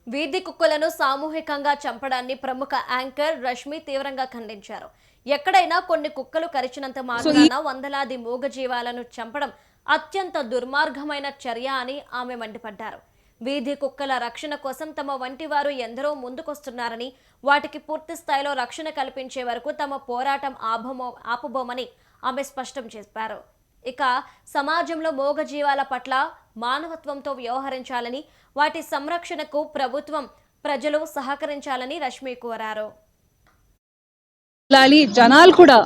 వీధి కుక్కలను సామూహికంగా చంపడాన్ని ప్రముఖ యాంకర్ రష్మి తీవ్రంగా ఖండించారు. ఎక్కడైనా కొన్ని కుక్కలు కరిచినంత మాత్రాన వందలాది మూగజీవాలను చంపడం అత్యంత దుర్మార్గమైన చర్య అని ఆమె మండిపడ్డారు. వీధి కుక్కల రక్షణ కోసం తమ వంటి వారు ఎందరో ముందుకొస్తున్నారని, వాటికి పూర్తి స్థాయిలో రక్షణ కల్పించే వరకు తమ పోరాటం ఆపబోమని ఆమె స్పష్టం చేశారు. ఇక సమాజంలో మూగజీవాల పట్ల మానవత్వంతో వ్యవహరించాలని, వాటి సంరక్షణకు ప్రభుత్వం, ప్రజలు సహకరించాలని రష్మి కోరారు. జనాలు కూడా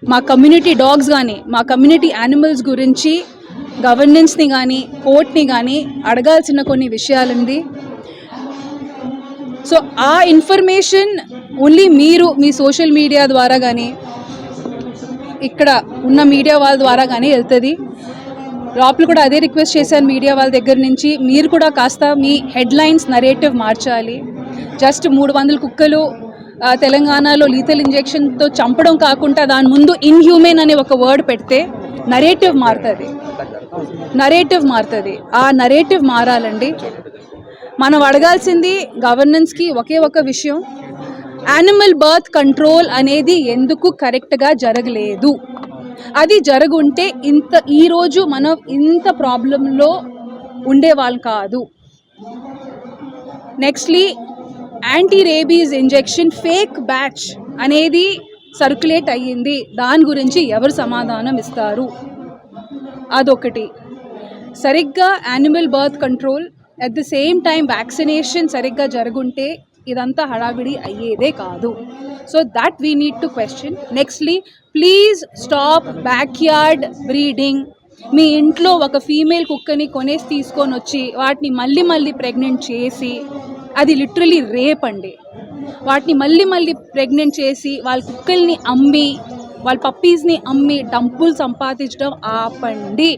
మా కమ్యూనిటీ డాగ్స్ కానీ, మా కమ్యూనిటీ యానిమల్స్ గురించి గవర్నెన్స్ని కానీ, కోర్ట్ని కానీ అడగాల్సిన కొన్ని విషయాలుంది. సో ఆ ఇన్ఫర్మేషన్ ఓన్లీ మీరు మీ సోషల్ మీడియా ద్వారా కానీ, ఇక్కడ ఉన్న మీడియా వాళ్ళ ద్వారా కానీ వెళ్తుంది. లోపల కూడా అదే రిక్వెస్ట్ చేశాను మీడియా వాళ్ళ దగ్గర నుంచి, మీరు కూడా కాస్త మీ హెడ్లైన్స్ నరేటివ్ మార్చాలి. జస్ట్ 300 కుక్కలు తెలంగాణలో లీథల్ ఇంజెక్షన్తో చంపడం కాకుండా దాని ముందు ఇన్హ్యూమెన్ అనే ఒక వర్డ్ పెడితే నరేటివ్ మారుతుంది. ఆ నరేటివ్ మారాలండి. మనం అడగాల్సింది గవర్నెన్స్కి ఒకే ఒక విషయం, యానిమల్ బర్త్ కంట్రోల్ అనేది ఎందుకు కరెక్ట్గా జరగలేదు. అది జరుగుంటే ఈరోజు మనం ఇంత ప్రాబ్లంలో ఉండేవాళ్ళం కాదు. Nextly anti rabies injection fake batch అనేది సర్క్యులేట్ అయ్యింది. దాని గురించి ఎవరు సమాధానం ఇస్తారు? అదొకటి. సరిగ్గా animal birth control at the same time vaccination సరిగ్గా జరుగుంటే ఇదంతా హడావిడి అయ్యేదే కాదు. So that we need to question. Nextly please stop backyard breeding. మీ ఇంట్లో ఒక ఫీమేల్ కుక్కని కొనేసి తీసుకొని వచ్చి వాటిని మళ్ళీ ప్రెగ్నెంట్ చేసి, అది లిటరలీ రేప్ అండి. వాటిని మళ్ళీ ప్రెగ్నెంట్ చేసి వాళ్ళ కుక్కల్ని అమ్మి, వాళ్ళ పప్పీస్ని అమ్మి డబ్బులు సంపాదించడం ఆపండి.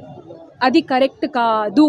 అది కరెక్ట్ కాదు.